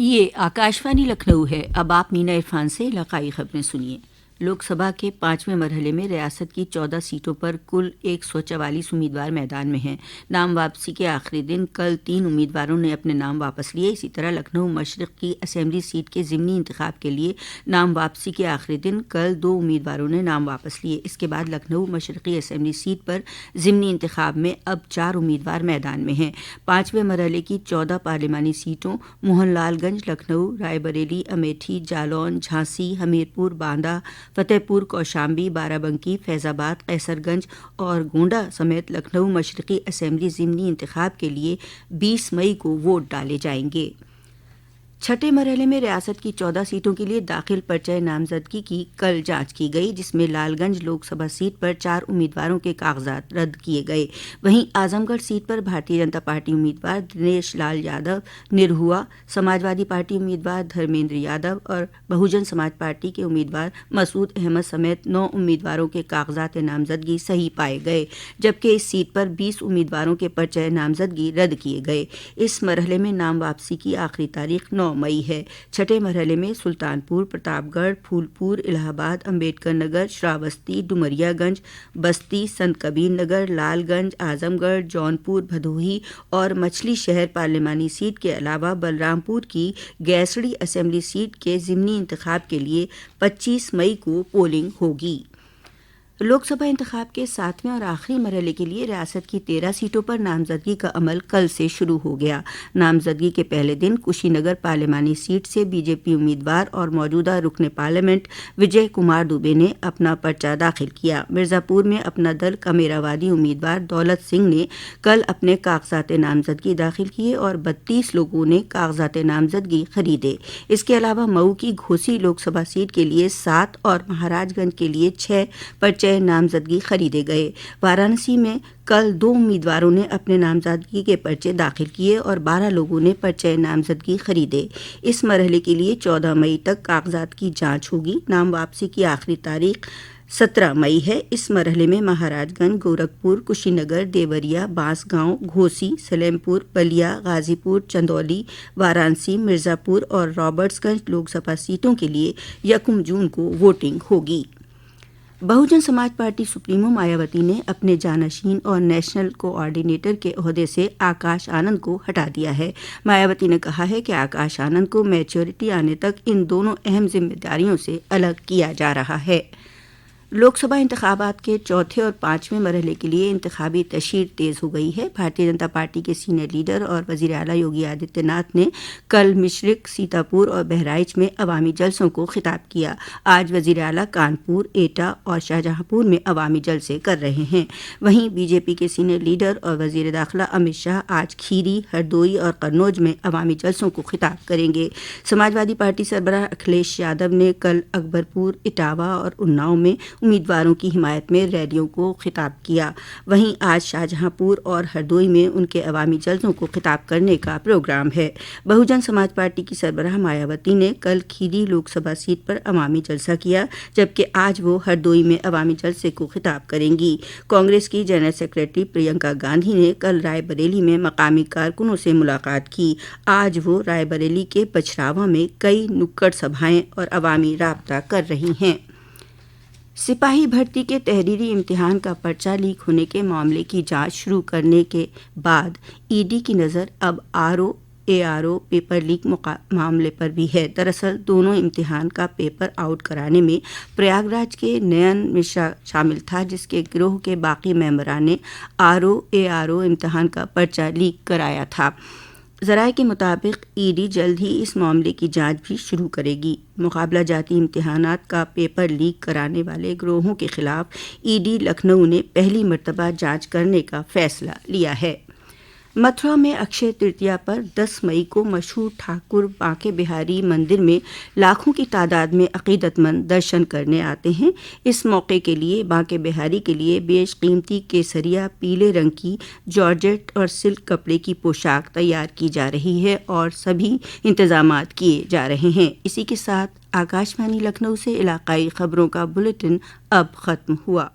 یہ آکاشوانی لکھنؤ ہے۔ اب آپ مینا عرفان سے علاقائی خبریں سنیے۔ لوک سبھا کے 5ویں مرحلے میں ریاست کی 14 سیٹوں پر کل 144 امیدوار میدان میں ہیں۔ نام واپسی کے آخری دن کل 3 امیدواروں نے اپنے نام واپس لیے۔ اسی طرح لکھنؤ مشرق کی اسمبلی سیٹ کے ضمنی انتخاب کے لیے نام واپسی کے آخری دن کل 2 امیدواروں نے نام واپس لیے۔ اس کے بعد لکھنؤ مشرقی اسمبلی سیٹ پر ضمنی انتخاب میں اب 4 امیدوار میدان میں ہیں۔ 5ویں مرحلے کی 14 پارلیمانی سیٹوں موہن لال گنج، لکھنؤ، رائے بریلی، امیٹھی، جالون، جھانسی، ہمیرپور، باندہ، فتح پور، کوشامبی، بارہ بنکی، فیض آباد، قیصر گنج اور گونڈہ سمیت لکھنؤ مشرقی اسمبلی ضمنی انتخاب کے لیے 20 مئی کو ووٹ ڈالے جائیں گے۔ چھٹے مرحلے میں ریاست کی 14 سیٹوں کے لیے داخل پرچہ نامزدگی کی کل جانچ کی گئی، جس میں لال گنج لوک سبھا سیٹ پر 4 امیدواروں کے کاغذات رد کیے گئے۔ وہیں اعظم گڑھ سیٹ پر بھارتیہ جنتا پارٹی امیدوار دنیش لال یادو نرہوا، سماجوادی پارٹی امیدوار دھرمیندر یادو اور بہوجن سماج پارٹی کے امیدوار مسعود احمد سمیت 9 امیدواروں کے کاغذات نامزدگی صحیح پائے گئے، جبکہ اس سیٹ پر 20 امیدواروں کے پرچہ نامزدگی رد کیے گئے۔ اس مرحلے میں نام واپسی کی آخری تاریخ 9 مئی ہے۔ چھٹے مرحلے میں سلطان پور، پرتاپ گڑھ، پھول پور، الہ آباد، امبیڈکر نگر، شراوستی، ڈومریا گنج، بستی، سنت کبیر نگر، لال گنج، اعظم گڑھ، جونپور، بھدوہی اور مچھلی شہر پارلیمانی سیٹ کے علاوہ بلرام پور کی گیسڑی اسمبلی سیٹ کے ضمنی انتخاب کے لیے 25 مئی کو پولنگ ہوگی۔ لوک سبھا انتخاب کے 7ویں اور آخری مرحلے کے لیے ریاست کی 13 سیٹوں پر نامزدگی کا عمل کل سے شروع ہو گیا۔ نامزدگی کے پہلے دن کشی نگر پارلیمانی سیٹ سے بی جے پی امیدوار اور موجودہ رکن پارلیمنٹ وجے کمار دوبے نے اپنا پرچہ داخل کیا۔ مرزا پور میں اپنا دل کمیراوادی امیدوار دولت سنگھ نے کل اپنے کاغذات نامزدگی داخل کیے اور 32 لوگوں نے کاغذات نامزدگی خریدے۔ اس کے علاوہ مئو کی گھوسی لوک سبھا سیٹ کے لیے 7 اور مہاراج گنج کے لیے 6 پرچہ نامزدگی خریدے گئے۔ وارانسی میں کل 2 امیدواروں نے اپنے نامزدگی کے پرچے داخل کیے اور 12 لوگوں نے پرچہ نامزدگی خریدے۔ اس مرحلے کے لیے 14 مئی تک کاغذات کی جانچ ہوگی۔ نام واپسی کی آخری تاریخ 17 مئی ہے۔ اس مرحلے میں مہاراج گنج، گورکھپور، کشی نگر، دیوریا، بانس گاؤں، گھوسی، سلیم پور، بلیا، غازی پور، چندولی، وارانسی، مرزا پور اور رابرٹس گنج لوک سبھا سیٹوں کے لیے 1 جون کو ووٹنگ ہوگی۔ بہوجن سماج پارٹی سپریمو مایاوتی نے اپنے جانشین اور نیشنل کوآرڈینیٹر کے عہدے سے آکاش آنند کو ہٹا دیا ہے۔ مایاوتی نے کہا ہے کہ آکاش آنند کو میچورٹی آنے تک ان دونوں اہم ذمہ داریوں سے الگ کیا جا رہا ہے۔ لوک سبھا انتخابات کے 4تھے اور 5ویں مرحلے کے لیے انتخابی تشہیر تیز ہو گئی ہے۔ بھارتیہ جنتا پارٹی کے سینئر لیڈر اور وزیر اعلیٰ یوگی آدتیہ ناتھ نے کل مشرق، سیتاپور اور بہرائچ میں عوامی جلسوں کو خطاب کیا۔ آج وزیر اعلیٰ کانپور، ایٹا اور شاہجہاں پور میں عوامی جلسے کر رہے ہیں۔ وہیں بی جے پی کے سینئر لیڈر اور وزیر داخلہ امت شاہ آج کھیری، ہردوئی اور قنوج میں عوامی جلسوں کو خطاب کریں گے۔ سماجوادی پارٹی سربراہ اکھلیش یادو نے کل اکبرپور، اٹاوہ اور اناؤ میں امیدواروں کی حمایت میں ریلیوں کو خطاب کیا۔ وہیں آج شاہجہاں پور اور ہردوئی میں ان کے عوامی جلسوں کو خطاب کرنے کا پروگرام ہے۔ بہوجن سماج پارٹی کی سربراہ مایاوتی نے کل کھیری لوک سبھا سیٹ پر عوامی جلسہ کیا، جبکہ آج وہ ہردوئی میں عوامی جلسے کو خطاب کریں گی۔ کانگریس کی جنرل سیکریٹری پرینکا گاندھی نے کل رائے بریلی میں مقامی کارکنوں سے ملاقات کی۔ آج وہ رائے بریلی کے پچھراواں میں کئی نکڑ سبھائیں اور عوامی رابطہ کر رہی ہیں۔ سپاہی بھرتی کے تحریری امتحان کا پرچہ لیک ہونے کے معاملے کی جانچ شروع کرنے کے بعد ای ڈی کی نظر اب اے آر او پیپر لیک معاملے پر بھی ہے۔ دراصل دونوں امتحان کا پیپر آؤٹ کرانے میں پریاگ راج کے نین مشرا شامل تھا، جس کے گروہ کے باقی ممبران نے اے آر او امتحان کا پرچہ لیک کرایا تھا۔ ذرائع کے مطابق ای ڈی جلد ہی اس معاملے کی جانچ بھی شروع کرے گی۔ مقابلہ جاتی امتحانات کا پیپر لیک کرانے والے گروہوں کے خلاف ای ڈی لکھنؤ نے پہلی مرتبہ جانچ کرنے کا فیصلہ لیا ہے۔ متھرا میں اکشے ترتیہ پر 10 مئی کو مشہور ٹھاکر بانکے بہاری مندر میں لاکھوں کی تعداد میں عقیدت مند درشن کرنے آتے ہیں۔ اس موقع کے لیے بانکے بہاری کے لیے بیش قیمتی کیسریا پیلے رنگ کی جارجٹ اور سلک کپڑے کی پوشاک تیار کی جا رہی ہے اور سبھی انتظامات کیے جا رہے ہیں۔ اسی کے ساتھ آکاشوانی لکھنؤ سے علاقائی خبروں کا بلیٹن اب ختم ہوا۔